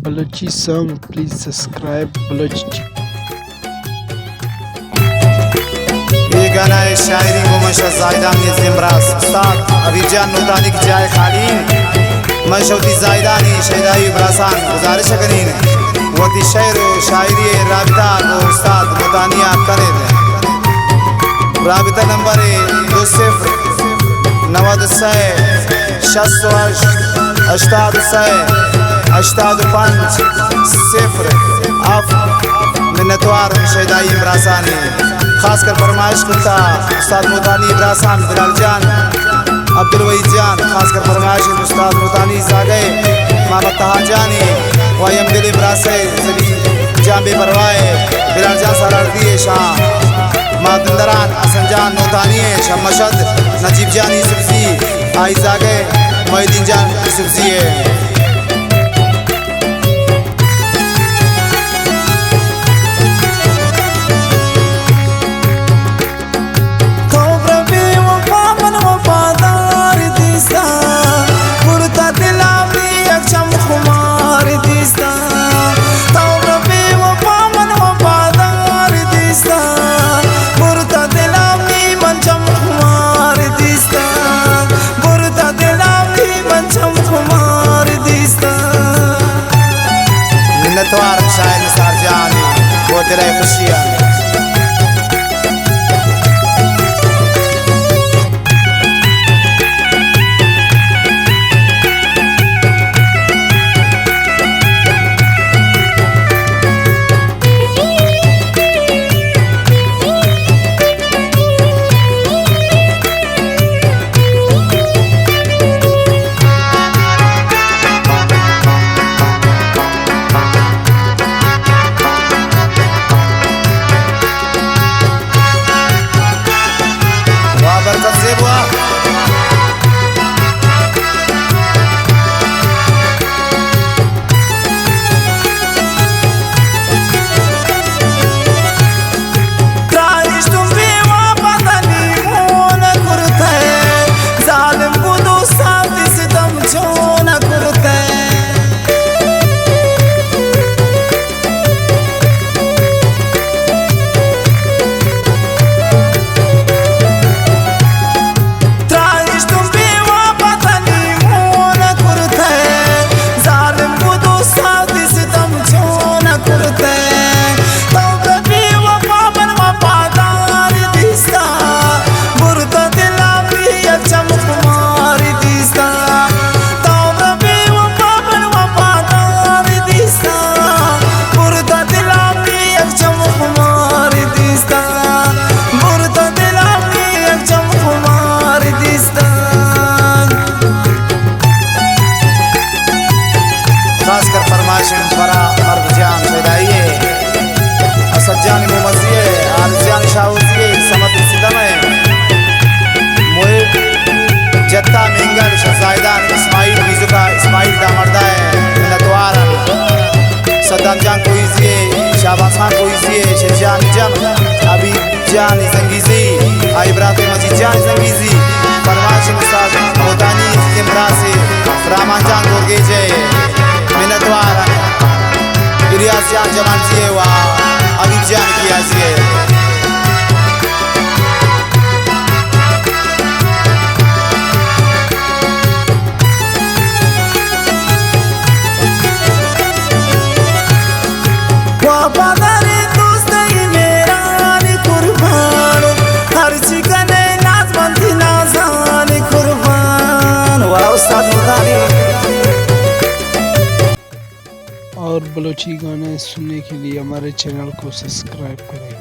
Balochi song, please subscribe Balochi. ये गाना है शायरी मुमशा जायदान निज़िमरास उस्ताद अबीजान नूतानी की जाए खालीन मशौती जायदानी शहदाई ब्रासान गुजारिश करीन वती शेर शायरी राबिता को उस्ताद नूतानिया करे राबिता नंबर 20 मिन्नतवार शहदाई ब्रासानी खासकर फरमाइश करता उस्ताद मुतानी इब्रासान बिलाल जान अब्दुल वहीद जान खासकर फरमाइश उस्ताद मुतानी जागे मोहम्मद तहा जानी वायम दिल इब्रासे सभी जान बेपरवाए बिलाल जान सरार दिए शाह मादंदरान हसन जान मुतानी शमशद नजीब जानी सब्जी आई जागे मोहिद्दीन जान सब्जी मिन्नतवार शायर निसार जानी वो तेरे खुशियाँ जत्ता मेंगल शहजायदान इस्माइल मिजुका इस्माइल दामर्दा है मिन्नतवार सद्दाम जान कोइजिए शाहबाज खान कोइजिए शेरजान जम अभी जान जंगीजी इब्राहिम मजीद जान जंगीजी फरमाश उस्ताद मुतानी इमरासी रामान जान गोरगेजे मिन्नतवार इलियास जान जमान जिए वा अभी जान किया जिए और बलोची गाने सुनने के लिए हमारे चैनल को सब्सक्राइब करें।